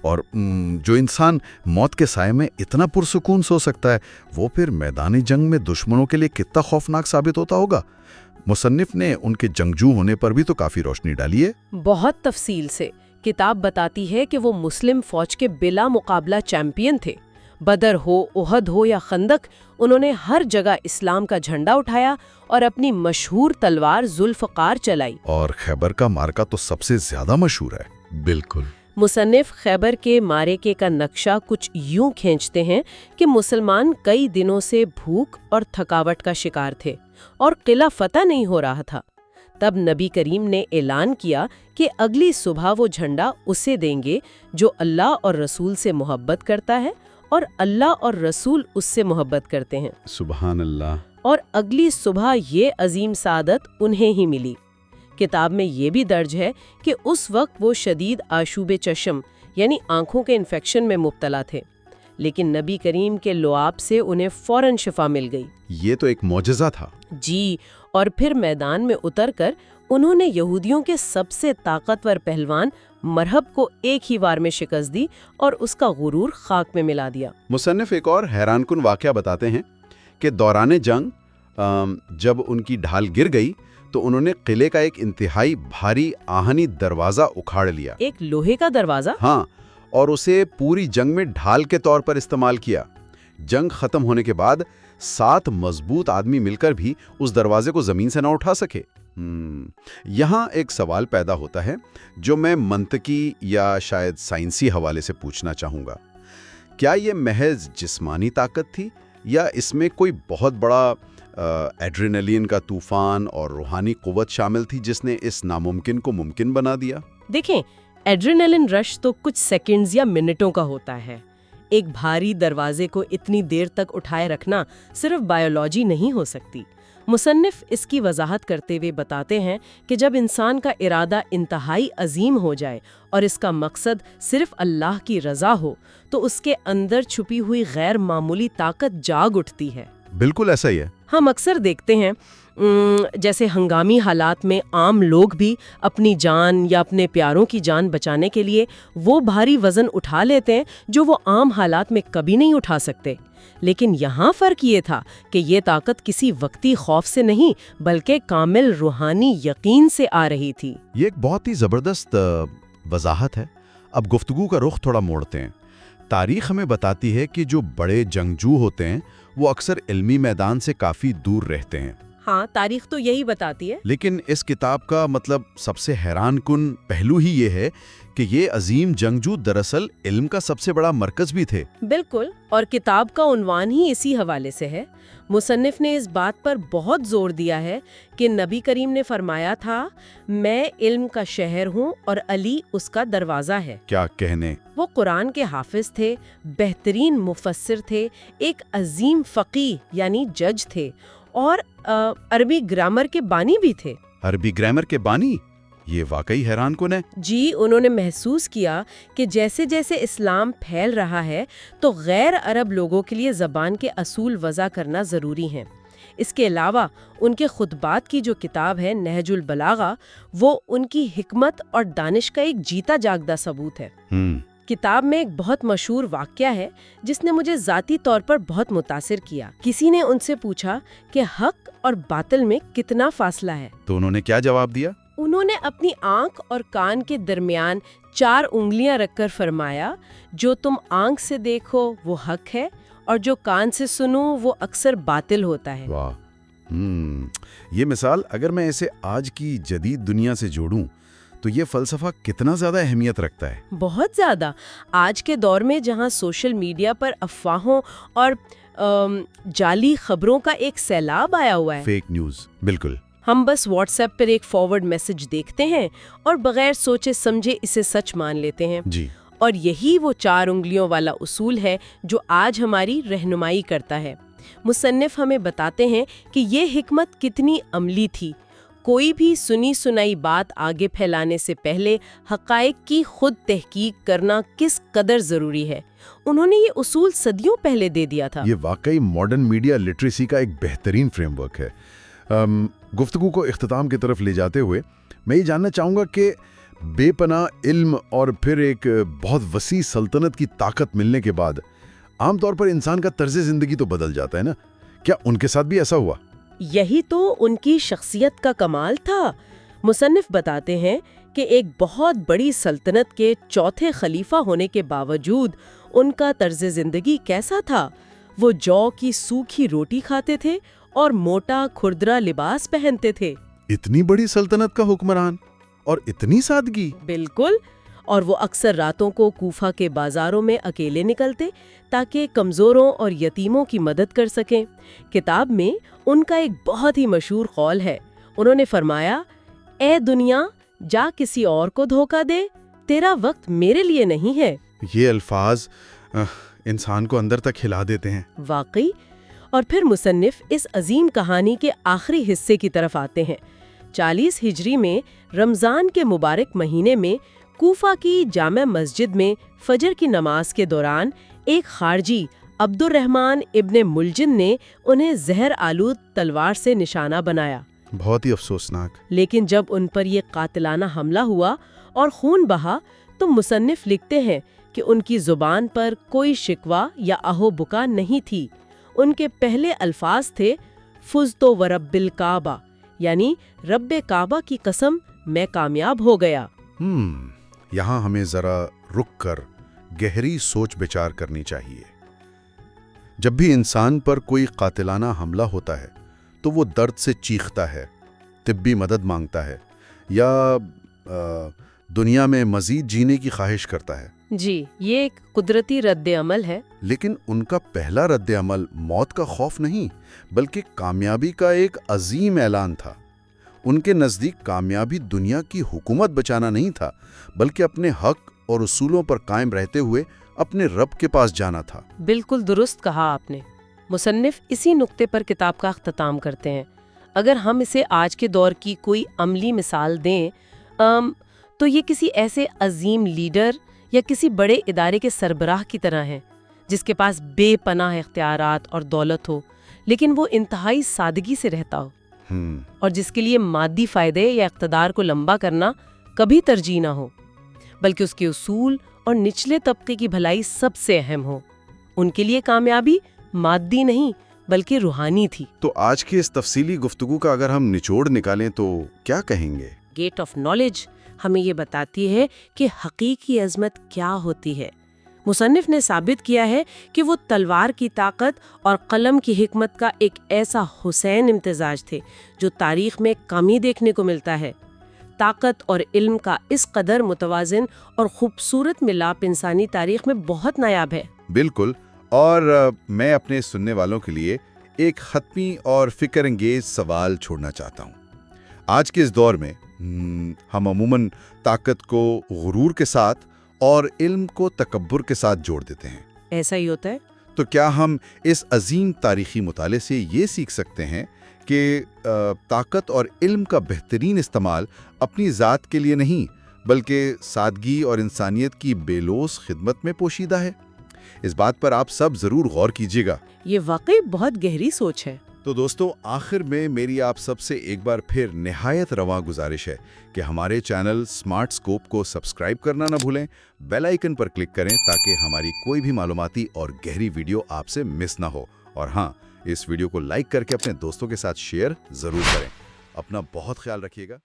اور جو انسان موت کے سائے میں اتنا پرسکون سو سکتا ہے وہ پھر میدان جنگ میں دشمنوں کے لیے کتنا خوفناک ثابت ہوتا ہوگا۔ مصنف نے ان کے جنگجو ہونے پر بھی تو کافی روشنی ڈالی ہے۔ بہت تفصیل سے کتاب بتاتی ہے کہ وہ مسلم فوج کے بلا مقابلہ چیمپئن تھے۔ بدر ہو، احد ہو یا خندق، انہوں نے ہر جگہ اسلام کا جھنڈا اٹھایا اور اپنی مشہور تلوار ذوالفقار چلائی۔ اور خیبر کا مارکا تو سب سے زیادہ مشہور ہے۔ بالکل۔ مصنف خیبر کے معرکے کا نقشہ کچھ یوں کھینچتے ہیں کہ مسلمان کئی دنوں سے بھوک اور تھکاوٹ کا شکار تھے اور قلعہ فتح نہیں ہو رہا تھا۔ تب نبی کریم نے اعلان کیا کہ اگلی صبح وہ جھنڈا اسے دیں گے جو اللہ اور رسول سے محبت کرتا ہے اور اللہ اور رسول اس سے محبت کرتے ہیں۔ سبحان اللہ۔ اور اگلی صبح یہ عظیم سعادت انہیں ہی ملی۔ کتاب میں یہ بھی درج ہے کہ اس وقت وہ شدید آشوب چشم یعنی آنکھوں کے انفیکشن میں مبتلا تھے، لیکن نبی کریم کے لعاب سے انہیں فوراً شفا مل گئی۔ یہ تو ایک معجزہ تھا۔ جی، اور پھر میدان میں اتر کر انہوں نے یہودیوں کے سب سے طاقتور پہلوان مرہب کو ایک ہی وار میں شکست دی اور اس کا غرور خاک میں ملا دیا۔ مصنف ایک اور حیران کن واقعہ بتاتے ہیں کہ دوران جنگ جب ان کی ڈھال گر گئی تو انہوں نے قلعے کا ایک انتہائی بھاری آہنی دروازہ اکھاڑ لیا۔ ایک لوہے کا دروازہ؟ ہاں، اور اسے پوری جنگ میں ڈھال کے طور پر استعمال کیا۔ جنگ ختم ہونے کے بعد 7 مضبوط آدمی مل کر بھی اس دروازے کو زمین سے نہ اٹھا سکے۔ یہاں ایک سوال پیدا ہوتا ہے جو میں منطقی یا شاید سائنسی حوالے سے پوچھنا چاہوں گا۔ کیا یہ محض جسمانی طاقت تھی یا اس میں کوئی بہت بڑا ایڈرینلین کا طوفان اور روحانی قوت شامل تھی جس نے اس ناممکن کو ممکن بنا دیا؟ دیکھیں، ایڈرینلین رش تو کچھ سیکنڈز یا منٹوں کا ہوتا ہے۔ ایک بھاری دروازے کو اتنی دیر تک اٹھائے رکھنا صرف بایولوجی نہیں ہو سکتی۔ مصنف اس کی وضاحت کرتے ہوئے بتاتے ہیں کہ جب انسان کا ارادہ انتہائی عظیم ہو جائے اور اس کا مقصد صرف اللہ کی رضا ہو تو اس کے اندر چھپی ہوئی غیر معمولی طاقت جاگ اٹھتی ہے۔ بالکل ایسا ہی ہے۔ ہم اکثر دیکھتے ہیں جیسے ہنگامی حالات میں عام لوگ بھی اپنی جان یا اپنے پیاروں کی جان بچانے کے لیے وہ بھاری وزن اٹھا لیتے ہیں جو وہ عام حالات میں کبھی نہیں اٹھا سکتے۔ لیکن یہاں فرق یہ تھا کہ یہ طاقت کسی وقتی خوف سے نہیں بلکہ کامل روحانی یقین سے آ رہی تھی۔ یہ ایک بہت ہی زبردست وضاحت ہے۔ اب گفتگو کا رخ تھوڑا موڑتے ہیں۔ تاریخ ہمیں بتاتی ہے کہ جو بڑے جنگجو ہوتے ہیں وہ اکثر علمی میدان سے کافی دور رہتے ہیں۔ ہاں، تاریخ تو یہی بتاتی ہے۔ لیکن اس کتاب کا سب سے حیران کن پہلو ہی یہ ہے کہ یہ عظیم جنگجو دراصل علم کا سب سے بڑا مرکز بھی تھے۔ بالکل، اور کتاب کا عنوان ہی اسی حوالے سے ہے۔ مصنف نے اس بات پر بہت زور دیا ہے کہ نبی کریم نے فرمایا تھا، میں علم کا شہر ہوں اور علی اس کا دروازہ ہے۔ کیا کہنے! وہ قرآن کے حافظ تھے، بہترین مفسر تھے، ایک عظیم فقیہ یعنی جج تھے اور عربی گرامر کے بانی بھی تھے۔ عربی گرامر کے بانی؟ یہ واقعی حیران کن ہے۔ جی، انہوں نے محسوس کیا کہ جیسے جیسے اسلام پھیل رہا ہے تو غیر عرب لوگوں کے لیے زبان کے اصول وضع کرنا ضروری ہیں۔ اس کے علاوہ ان کے خطبات کی جو کتاب ہے نہج البلاغہ، وہ ان کی حکمت اور دانش کا ایک جیتا جاگتا ثبوت ہے۔ کتاب میں ایک بہت مشہور واقعہ ہے جس نے مجھے ذاتی طور پر بہت متاثر کیا۔ کسی نے ان سے پوچھا کہ حق اور باطل میں کتنا فاصلہ ہے، تو انہوں نے کیا جواب دیا؟ انہوں نے اپنی آنکھ اور کان کے درمیان 4 انگلیاں رکھ کر فرمایا، جو تم آنکھ سے دیکھو وہ حق ہے اور جو کان سے سنو وہ اکثر باطل ہوتا ہے۔ واہ! یہ مثال اگر میں اسے آج کی جدید دنیا سے جوڑوں تو یہ فلسفہ کتنا زیادہ اہمیت رکھتا ہے۔ بہت زیادہ۔ آج کے دور میں جہاں سوشل میڈیا پر افواہوں اور جعلی خبروں کا ایک سیلاب آیا ہوا ہے، فیک نیوز، بالکل، ہم بس واٹس ایپ پر ایک فارورڈ میسج دیکھتے ہیں اور بغیر سوچے سمجھے اسے سچ مان لیتے ہیں۔ جی، اور یہی وہ 4 انگلیوں والا اصول ہے جو آج ہماری رہنمائی کرتا ہے۔ مصنف ہمیں بتاتے ہیں کہ یہ حکمت کتنی عملی تھی۔ کوئی بھی سنی سنائی بات آگے پھیلانے سے پہلے حقائق کی خود تحقیق کرنا کس قدر ضروری ہے۔ انہوں نے یہ اصول صدیوں پہلے دے دیا تھا۔ یہ واقعی ماڈرن میڈیا لٹریسی کا ایک بہترین فریم ورک ہے۔ گفتگو کو اختتام کی طرف لے جاتے ہوئے میں یہ جاننا چاہوں گا کہ بے پناہ علم اور پھر ایک بہت وسیع سلطنت کی طاقت ملنے کے بعد عام طور پر انسان کا طرز زندگی تو بدل جاتا ہے نا؟ کیا ان کے ساتھ بھی ایسا ہوا؟ یہی تو ان کی شخصیت کا کمال تھا۔ مصنف بتاتے ہیں کہ ایک بہت بڑی سلطنت کے چوتھے خلیفہ ہونے کے باوجود ان کا طرز زندگی کیسا تھا؟ وہ جو کی سوکھی روٹی کھاتے تھے اور موٹا کھردرا لباس پہنتے تھے۔ اتنی بڑی سلطنت کا حکمران اور اتنی سادگی؟ بالکل، اور وہ اکثر راتوں کو کوفہ کے بازاروں میں اکیلے نکلتے تاکہ کمزوروں اور یتیموں کی مدد کر سکیں۔ کتاب میں ان کا ایک بہت ہی مشہور قول ہے۔ انہوں نے فرمایا، اے دنیا، جا کسی اور کو دھوکہ دے، تیرا وقت میرے لیے نہیں ہے۔ یہ الفاظ انسان کو اندر تک ہلا دیتے ہیں۔ واقعی۔ اور پھر مصنف اس عظیم کہانی کے آخری حصے کی طرف آتے ہیں۔ 40 ہجری میں رمضان کے مبارک مہینے میں کوفہ کی جامع مسجد میں فجر کی نماز کے دوران ایک خارجی عبد الرحمن ابن ملجن نے انہیں زہر آلود تلوار سے نشانہ بنایا۔ بہت ہی افسوسناک۔ لیکن جب ان پر یہ قاتلانہ حملہ ہوا اور خون بہا تو مصنف لکھتے ہیں کہ ان کی زبان پر کوئی شکوہ یا اہو بکا نہیں تھی۔ ان کے پہلے الفاظ تھے، فزت ورب الکعبہ، یعنی رب کعبہ کی قسم، میں کامیاب ہو گیا۔ یہاں ہمیں ذرا رک کر گہری سوچ بچار کرنی چاہیے۔ جب بھی انسان پر کوئی قاتلانہ حملہ ہوتا ہے تو وہ درد سے چیختا ہے، طبی مدد مانگتا ہے یا دنیا میں مزید جینے کی خواہش کرتا ہے۔ جی، یہ ایک قدرتی رد عمل ہے۔ لیکن ان کا پہلا رد عمل موت کا خوف نہیں بلکہ کامیابی کا ایک عظیم اعلان تھا۔ ان کے نزدیک کامیابی دنیا کی حکومت بچانا نہیں تھا بلکہ اپنے حق اور اصولوں پر قائم رہتے ہوئے اپنے رب کے پاس جانا تھا۔ بالکل درست کہا آپ نے۔ مصنف اسی نقطے پر کتاب کا اختتام کرتے ہیں۔ اگر ہم اسے آج کے دور کی کوئی عملی مثال دیں تو یہ کسی ایسے عظیم لیڈر یا کسی بڑے ادارے کے سربراہ کی طرح ہے جس کے پاس بے پناہ اختیارات اور دولت ہو، لیکن وہ انتہائی سادگی سے رہتا ہو، اور جس کے لیے مادی فائدے یا اقتدار کو لمبا کرنا کبھی ترجیح نہ ہو، بلکہ اس کے اصول اور نچلے طبقے کی بھلائی سب سے اہم ہو۔ ان کے لیے کامیابی مادی نہیں بلکہ روحانی تھی۔ تو آج کی اس تفصیلی گفتگو کا اگر ہم نچوڑ نکالیں تو کیا کہیں گے؟ گیٹ آف نالج ہمیں یہ بتاتی ہے کہ حقیقی عظمت کیا ہوتی ہے۔ مصنف نے ثابت کیا ہے کہ وہ تلوار کی طاقت اور قلم کی حکمت کا ایک ایسا حسین امتزاج تھے جو تاریخ میں کم ہی دیکھنے کو ملتا ہے۔ طاقت اور علم کا اس قدر متوازن اور خوبصورت ملاپ انسانی تاریخ میں بہت نایاب ہے۔ بالکل، اور میں اپنے سننے والوں کے لیے ایک حتمی اور فکر انگیز سوال چھوڑنا چاہتا ہوں۔ آج کے اس دور میں ہم عموماً طاقت کو غرور کے ساتھ اور علم کو تکبر کے ساتھ جوڑ دیتے ہیں۔ ایسا ہی ہوتا ہے۔ تو کیا ہم اس عظیم تاریخی مطالعے سے یہ سیکھ سکتے ہیں کہ طاقت اور علم کا بہترین استعمال اپنی ذات کے لیے نہیں بلکہ سادگی اور انسانیت کی بے لوث خدمت میں پوشیدہ ہے؟ اس بات پر آپ سب ضرور غور کیجیے گا۔ یہ واقعی بہت گہری سوچ ہے۔ تو دوستو، آخر میں میری آپ سب سے ایک بار پھر نہایت رواں گزارش ہے کہ ہمارے چینل سمارٹ اسکوپ کو سبسکرائب کرنا نہ بھولیں، بیل آئیکن پر کلک کریں تاکہ ہماری کوئی بھی معلوماتی اور گہری ویڈیو آپ سے مس نہ ہو۔ اور ہاں، اس ویڈیو کو لائک کر کے اپنے دوستوں کے ساتھ شیئر ضرور کریں۔ اپنا بہت خیال رکھیے گا۔